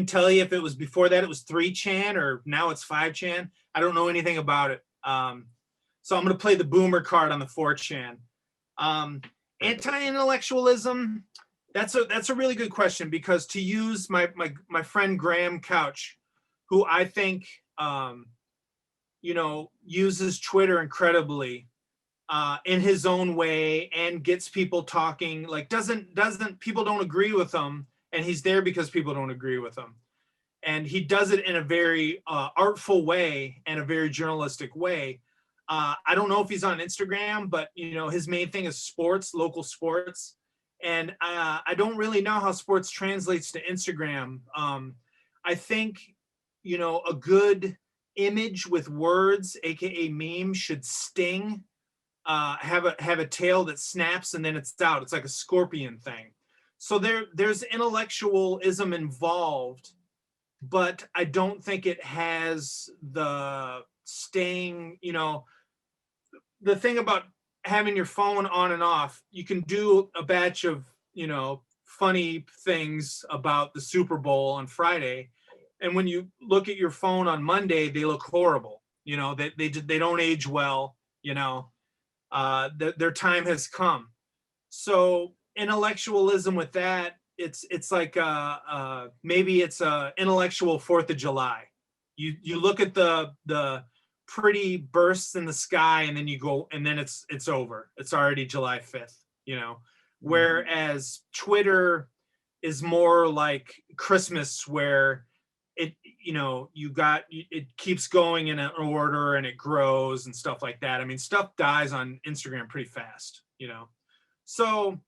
tell you if it was before that it was 3chan or now it's 5chan. I don't know anything about it. So I'm going to play the boomer card on the 4chan. Anti-intellectualism, that's a really good question, because to use my friend Graham Couch, who I think uses Twitter incredibly in his own way and gets people talking, like doesn't people don't agree with him, and he's there because people don't agree with him, and he does it in a very artful way and a very journalistic way. I don't know if he's on Instagram, but his main thing is sports, local sports, and I don't really know how sports translates to Instagram. I think a good image with words, aka meme, should sting, have a tail that snaps and then it's out. It's like a scorpion thing. So there's intellectualism involved, but I don't think it has the staying, the thing about having your phone on and off, you can do a batch of, funny things about the Super Bowl on Friday. And when you look at your phone on Monday, they look horrible. They don't age well, their time has come. So intellectualism with that, it's like maybe it's a intellectual 4th of July. You look at the pretty bursts in the sky, and then you go, and then it's over. It's already July 5th, Whereas Twitter is more like Christmas, where it keeps going in an order and it grows and stuff like that. I mean, stuff dies on Instagram pretty fast, So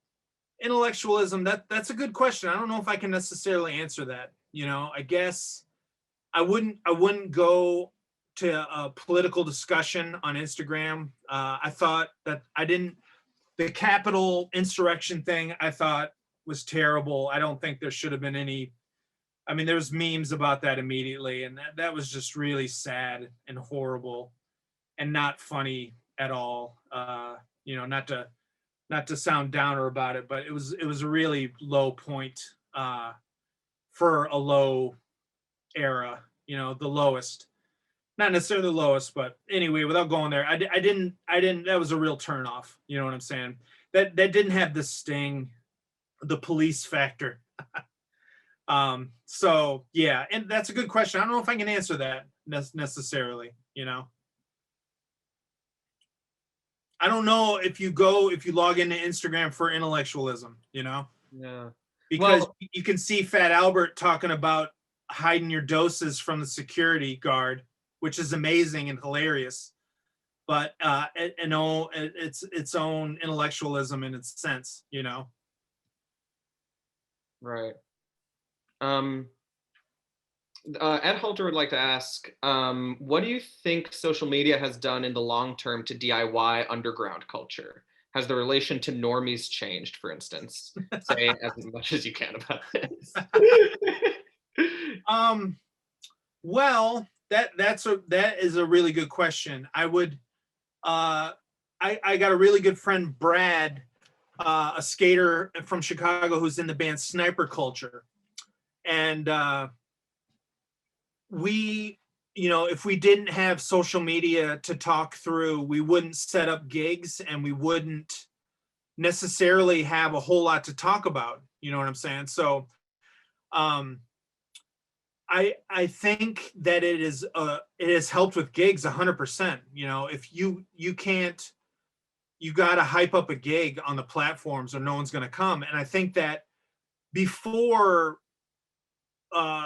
intellectualism, that's a good question. I don't know if I can necessarily answer that. I guess I wouldn't go to a political discussion on Instagram. I thought that the Capitol insurrection thing, I thought was terrible. I don't think there should have been any. I mean, there's memes about that immediately, and that was just really sad and horrible and not funny at all. Not to sound downer about it, but it was a really low point for a low era, the lowest. Not necessarily the lowest, but anyway, without going there, I didn't, that was a real turnoff. You know what I'm saying? That didn't have the sting, the police factor. So yeah, and that's a good question. I don't know if I can answer that necessarily, I don't know if you log into Instagram for intellectualism, Yeah. Because you can see Fat Albert talking about hiding your doses from the security guard, which is amazing and hilarious, but it's its own intellectualism in its sense, Right. Ed Halter would like to ask, what do you think social media has done in the long term to DIY underground culture? Has the relation to normies changed, for instance? Say as much as you can about this. Well, that is a really good question. I would, I got a really good friend, Brad, a skater from Chicago who's in the band Sniper Culture. And we, if we didn't have social media to talk through, we wouldn't set up gigs and we wouldn't necessarily have a whole lot to talk about. You know what I'm saying? So I think that it has helped with gigs 100%. If you can't, you got to hype up a gig on the platforms or no one's going to come. And I think that before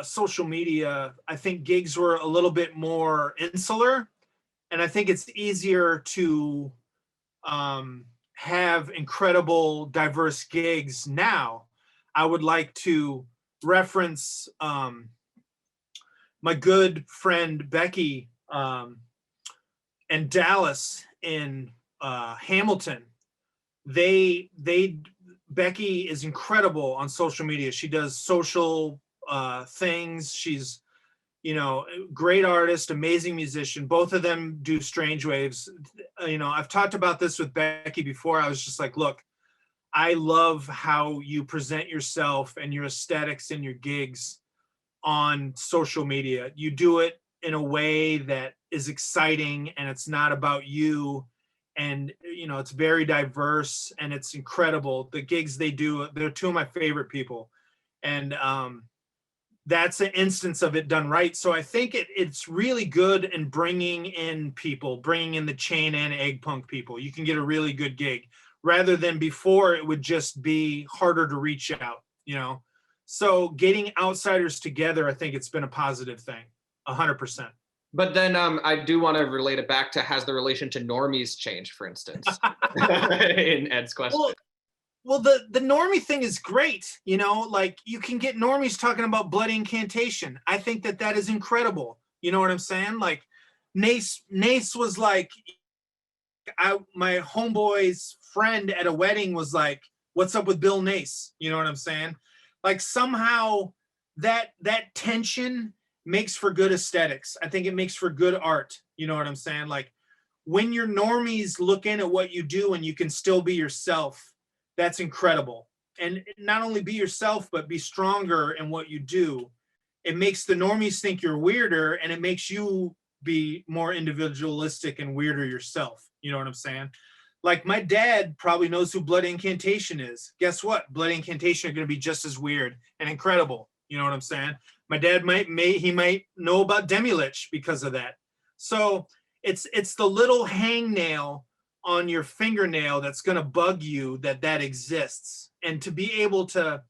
social media, I think gigs were a little bit more insular, and I think it's easier to have incredible diverse gigs now. I would like to reference my good friend Becky and Dallas in Hamilton. Becky is incredible on social media. She does social things. She's, great artist, amazing musician. Both of them do Strange Waves. I've talked about this with Becky before. I was just like, look, I love how you present yourself and your aesthetics and your gigs on social media. You do it in a way that is exciting and it's not about you. And, it's very diverse and it's incredible. The gigs they do, they're two of my favorite people. And that's an instance of it done right. So I think it's really good in bringing in the chain and egg punk people. You can get a really good gig rather than before it would just be harder to reach out, So getting outsiders together, I think it's been a positive thing, 100%. But then I do want to relate it back to, has the relation to normies changed, for instance, in Ed's question? Well, the normie thing is great. Like you can get normies talking about blood incantation. I think that is incredible. You know what I'm saying? Like Nace was like, my homeboy's friend at a wedding was like, what's up with Bill Nace? You know what I'm saying? Like somehow that tension makes for good aesthetics. I think it makes for good art. You know what I'm saying? Like when your normies look in at what you do and you can still be yourself, that's incredible. And not only be yourself, but be stronger in what you do. It makes the normies think you're weirder, and it makes you be more individualistic and weirder yourself. You know what I'm saying? Like my dad probably knows who Blood Incantation is. Guess what? Blood Incantation are going to be just as weird and incredible. You know what I'm saying? My dad might know about Demilich because of that. So it's the little hangnail on your fingernail that's going to bug you that exists, and to be able to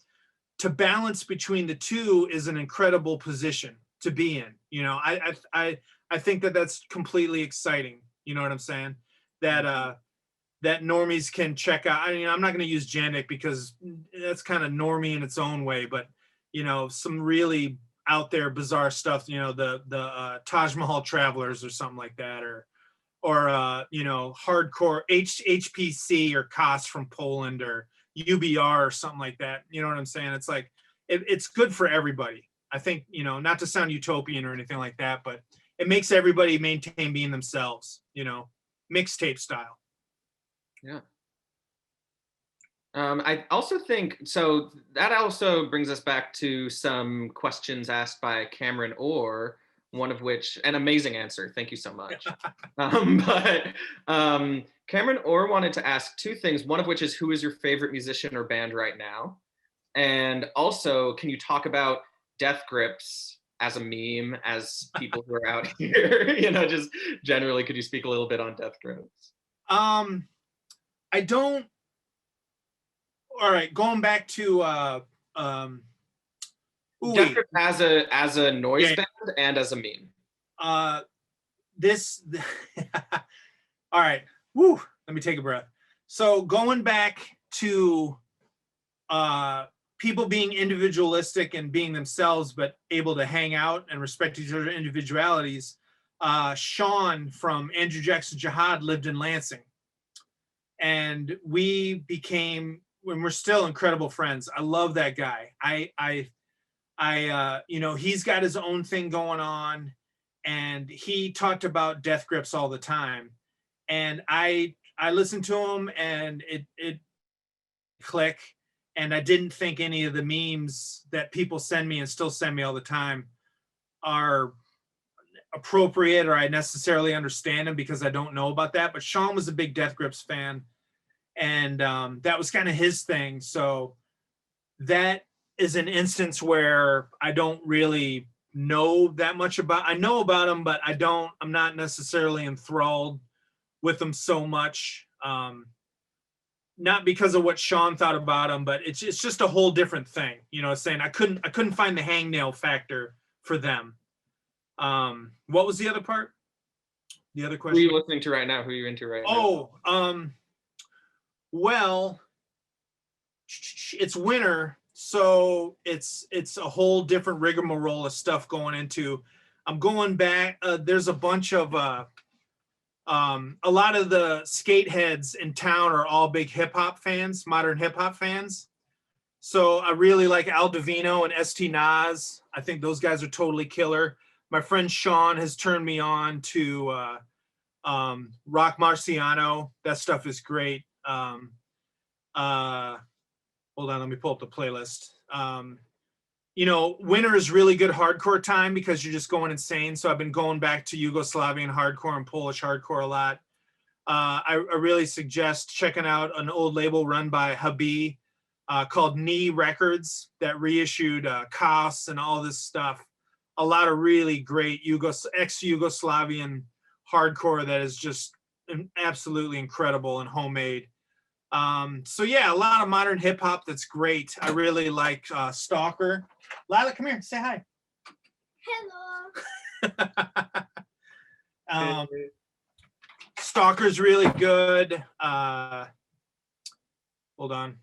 balance between the two is an incredible position to be in. You know, I think that's completely exciting. You know what I'm saying? That that normies can check out. I mean, I'm not going to use Janik because that's kind of normie in its own way, but you know, some really out there bizarre stuff. You know, the Taj Mahal Travelers or something like that, or you know, hardcore HPC or KOS from Poland, or UBR or something like that. You know what I'm saying? It's like it's good for everybody. I think, you know, not to sound utopian or anything like that, but it makes everybody maintain being themselves. You know, mixtape style. Yeah. I also think, so that also brings us back to some questions asked by Cameron Orr, one of which, an amazing answer, thank you so much. Cameron Orr wanted to ask two things, one of which is, who is your favorite musician or band right now? And also, can you talk about Death Grips as a meme, as people who are out here, you know, just generally, could you speak a little bit on Death Grips? I don't. All right, going back to Death Grips as a noise band and as a meme. This all right. Woo, let me take a breath. So going back to people being individualistic and being themselves, but able to hang out and respect each other's individualities. Sean from Andrew Jackson Jihad lived in Lansing, and we became, when we're still incredible friends. I love that guy. I you know, he's got his own thing going on, and he talked about Death Grips all the time, and I listened to him, and it click, and I didn't think any of the memes that people send me and still send me all the time are appropriate, or I necessarily understand them, because I don't know about that. But Sean was a big Death Grips fan, and that was kind of his thing. So that is an instance where I don't really know that much about. I know about them, but I'm not necessarily enthralled with them so much. Not because of what Sean thought about them, but it's just a whole different thing. You know, saying I couldn't find the hangnail factor for them. What was the other part? The other question? Who are you listening to right now? Who are you into right now? Well, it's winter, so it's a whole different rigmarole of stuff going into. I'm going back. There's a bunch of a lot of the skate heads in town are all big hip hop fans, modern hip hop fans. So I really like Al Divino and ST Nas. I think those guys are totally killer. My friend Sean has turned me on to Rock Marciano. That stuff is great. Hold on, let me pull up the playlist. You know, winter is really good hardcore time because you're just going insane. So I've been going back to Yugoslavian hardcore and Polish hardcore a lot. I really suggest checking out an old label run by Habib called Knee Records that reissued KOS and all this stuff. A lot of really great ex-Yugoslavian hardcore that is just absolutely incredible and homemade. So yeah, a lot of modern hip hop that's great. I really like Stalker. Lila, come here, say hi. Hello. Stalker's really good. Hold on.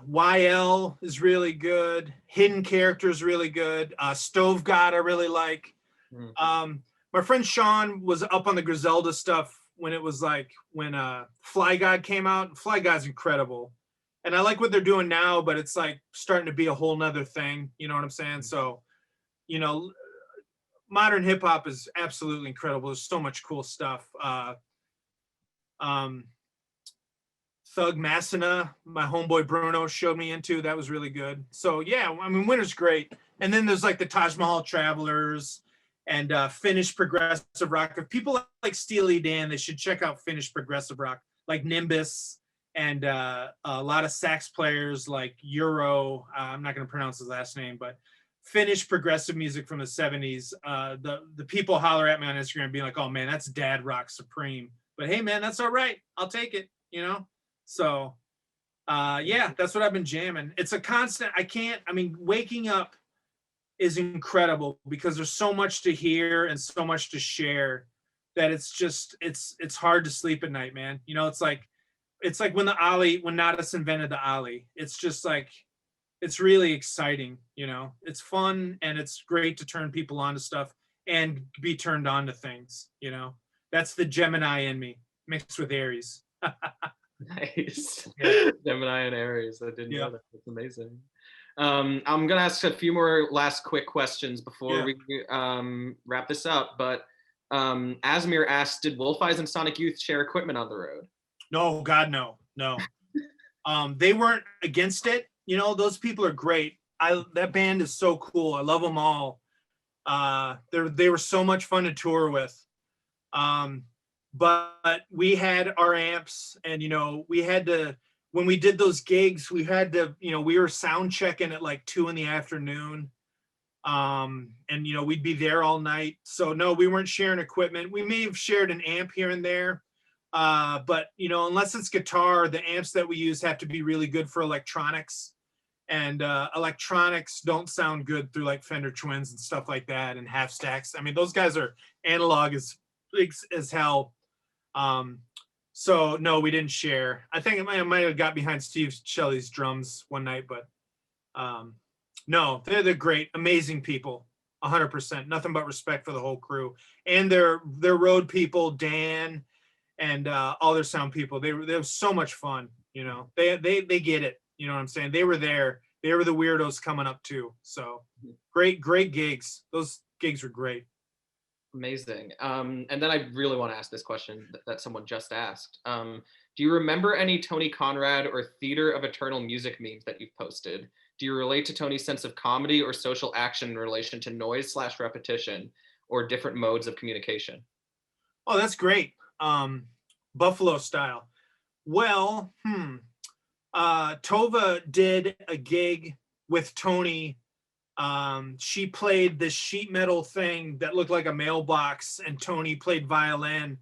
YL is really good. Hidden Character is really good. Stove God I really like. My friend Sean was up on the Griselda stuff when it was like when Fly God came out. Fly God's incredible. And I like what they're doing now, but it's like starting to be a whole nother thing. You know what I'm saying? So, you know, modern hip hop is absolutely incredible. There's so much cool stuff. Thug Massena, my homeboy Bruno showed me into. That was really good. So yeah, I mean, winter's great. And then there's like the Taj Mahal Travelers and Finnish progressive rock. If people like Steely Dan, they should check out Finnish progressive rock, like Nimbus and a lot of sax players like Euro. I'm not going to pronounce his last name, but Finnish progressive music from the 70s. The people holler at me on Instagram being like, "Oh man, that's dad rock supreme." But hey man, that's all right. I'll take it, you know? So yeah, that's what I've been jamming. It's a constant. I mean, waking up is incredible because there's so much to hear and so much to share that it's hard to sleep at night, man. You know, it's like when Nadas invented the Ollie. It's just like, it's really exciting, you know. It's fun and it's great to turn people on to stuff and be turned on to things, you know. That's the Gemini in me mixed with Aries. Nice. Yeah. Gemini and Aries. I didn't Yeah. know that. That's amazing. I'm going to ask a few more last quick questions before we wrap this up. But Asmir asked, did Wolf Eyes and Sonic Youth share equipment on the road? No, God, no. They weren't against it. You know, those people are great. That band is so cool. I love them all. They were so much fun to tour with. But we had our amps, and you know, we had to, when we did those gigs, we had to, you know, we were sound checking at like 2 PM. And you know, we'd be there all night. So no, we weren't sharing equipment. We may have shared an amp here and there. But you know, unless it's guitar, the amps that we use have to be really good for electronics. And electronics don't sound good through like Fender Twins and stuff like that, and half stacks. I mean, those guys are analog as hell. So no, we didn't share. I think I might have got behind Steve Shelley's drums one night, but no, they're great, amazing people, 100%. Nothing but respect for the whole crew and their road people, Dan, and all their sound people. They were so much fun. You know, they get it. You know what I'm saying? They were there. They were the weirdos coming up too. So great gigs. Those gigs were great. Amazing. And then I really want to ask this question that someone just asked. Do you remember any Tony Conrad or Theater of Eternal Music memes that you've posted? Do you relate to Tony's sense of comedy or social action in relation to noise/repetition or different modes of communication? Oh, that's great. Buffalo style. Well, Tova did a gig with Tony. She played this sheet metal thing that looked like a mailbox, and Tony played violin,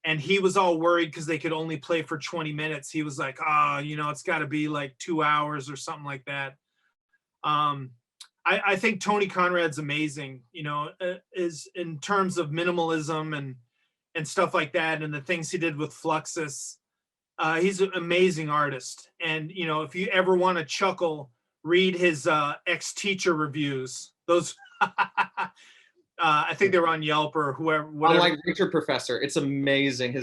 and he was all worried because they could only play for 20 minutes. He was like, you know, it's got to be like 2 hours or something like that. I think Tony Conrad's amazing, you know, is in terms of minimalism and stuff like that, and the things he did with Fluxus. He's an amazing artist. And, you know, if you ever want to chuckle, read his ex-teacher reviews. Those, I think they were on Yelp or whoever. Whatever. Like Richard Professor, it's amazing.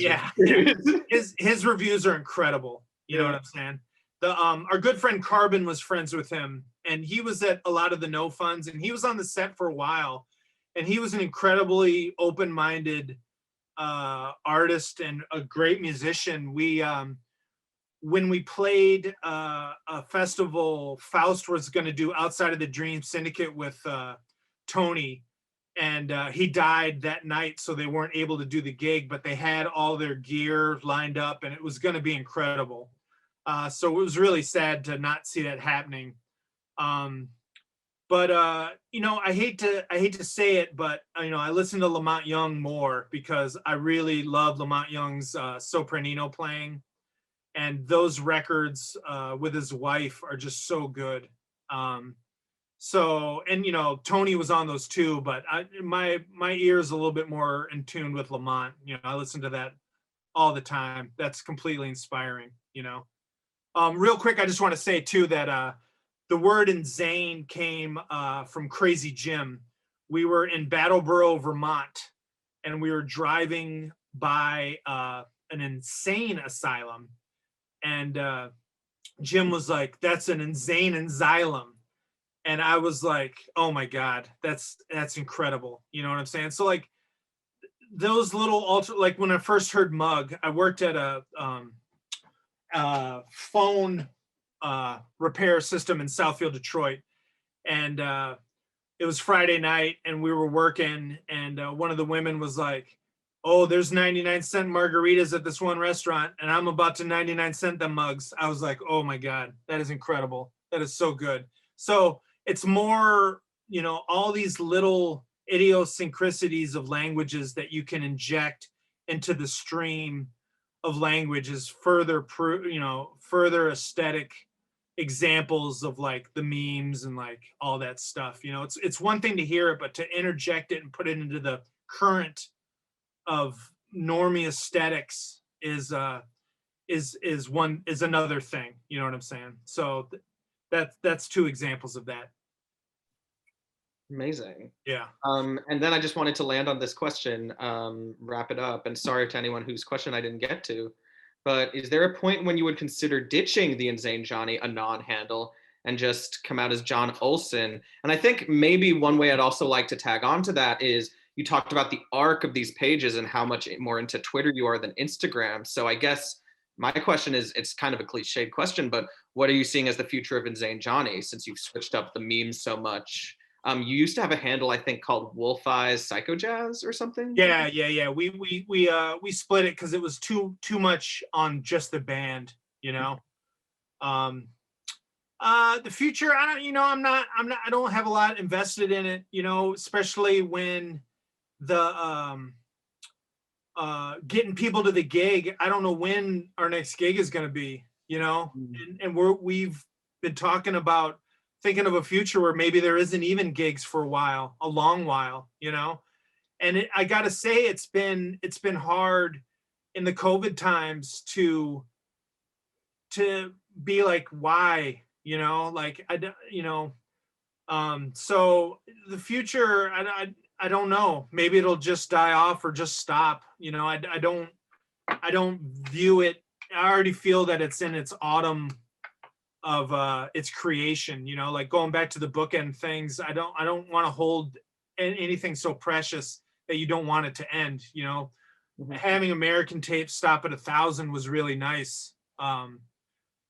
His reviews are incredible. You know what I'm saying? Our good friend Carbon was friends with him, and he was at a lot of the No Funds, and he was on the set for a while, and he was an incredibly open-minded artist and a great musician. When we played a festival, Faust was going to do Outside of the Dream Syndicate with Tony, and he died that night, so they weren't able to do the gig, but they had all their gear lined up, and it was going to be incredible. So it was really sad to not see that happening. But you know, I hate to say it, but you know, I listen to Lamont Young more because I really love Lamont Young's sopranino playing, and those records with his wife are just so good. So, and you know, Tony was on those too, but my ear's a little bit more in tune with Lamont. You know, I listen to that all the time. That's completely inspiring. You know, real quick, I just want to say too that the word Inzane came from Crazy Jim. We were in Brattleboro, Vermont, and we were driving by an insane asylum. And Jim was like, "That's an insane asylum." And I was like, oh my God, that's incredible. You know what I'm saying? So like those little like when I first heard mug, I worked at a phone repair system in Southfield, Detroit. And it was Friday night and we were working, and one of the women was like, oh, there's 99-cent margaritas at this one restaurant and I'm about to 99-cent them mugs. I was like, oh my God, that is incredible. That is so good. So it's more, you know, all these little idiosyncrasies of languages that you can inject into the stream of language is further, you know, further aesthetic examples of like the memes and like all that stuff. You know, it's one thing to hear it, but to interject it and put it into the current of normie aesthetics is another thing. You know what I'm saying? So that's two examples of that. Amazing. Yeah. And then I just wanted to land on this question, wrap it up. And sorry to anyone whose question I didn't get to, but is there a point when you would consider ditching the Inzane Johnny anon handle and just come out as John Olson? And I think maybe one way I'd also like to tag on to that is you talked about the arc of these pages and how much more into Twitter you are than Instagram. So I guess my question is, it's kind of a cliched question, but what are you seeing as the future of Inzane Johnny since you've switched up the memes so much? You used to have a handle, I think, called Wolf Eyes Psycho Jazz or something. Yeah. We split it because it was too much on just the band, you know. The future, I don't, you know, I don't have a lot invested in it, you know, especially when the getting people to the gig. I don't know when our next gig is going to be, you know, and we've been talking about thinking of a future where maybe there isn't even gigs for a long while, you know. And I gotta say, it's been hard in the COVID times to be like, why, you know, like you know, so the future, I don't know, maybe it'll just die off or just stop, you know. I don't view it. I already feel that it's in its autumn of its creation, you know, like going back to the bookend things. I don't want to hold anything so precious that you don't want it to end, you know. Having American Tape stop at 1,000 was really nice,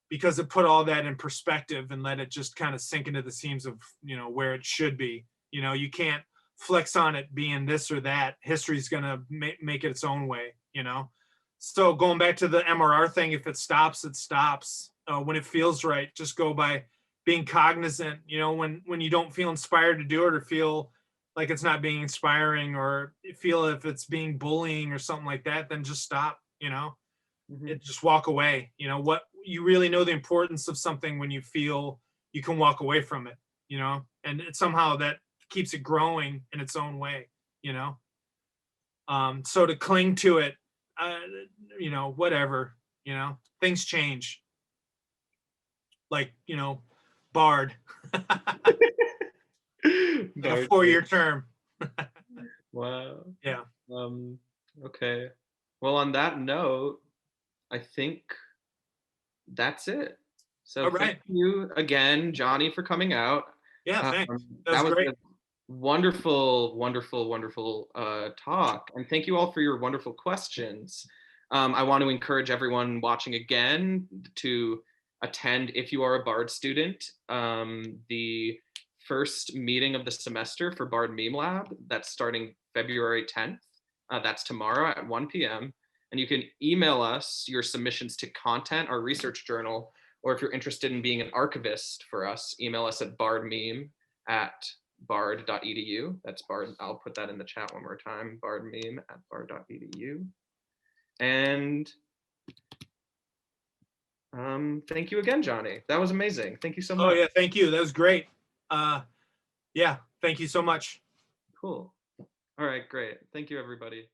because it put all that in perspective and let it just kind of sink into the seams of, you know, where it should be. You know, you can't flex on it being this or that. History's gonna make it its own way, you know. So going back to the MRR thing, if it stops, it stops. When it feels right, just go by being cognizant, you know, when you don't feel inspired to do it or feel like it's not being inspiring or feel if it's being bullying or something like that, then just stop, you know. Just walk away. You know, what you really know the importance of something when you feel you can walk away from it, you know, and it somehow that keeps it growing in its own way, you know. So to cling to it, you know, whatever, you know, things change. Like, you know, Bard. Like a 4-year term. Wow. Yeah. Okay. Well, on that note, I think that's it. So All right. Thank you again, Johnny, for coming out. Yeah, thanks. That was great. a wonderful, wonderful, wonderful talk. And thank you all for your wonderful questions. I want to encourage everyone watching again to attend, if you are a BARD student, the first meeting of the semester for BARD Meme Lab. That's starting February 10th. That's tomorrow at 1 p.m. And you can email us your submissions to content, our research journal, or if you're interested in being an archivist for us, email us at brdmeme@bard.edu. That's Bard. I'll put that in the chat one more time, brdmeme@bard.edu. And thank you again, Johnny. That was amazing. Thank you so much. Oh yeah, thank you. That was great. Yeah, thank you so much. Cool. All right, great. Thank you, everybody.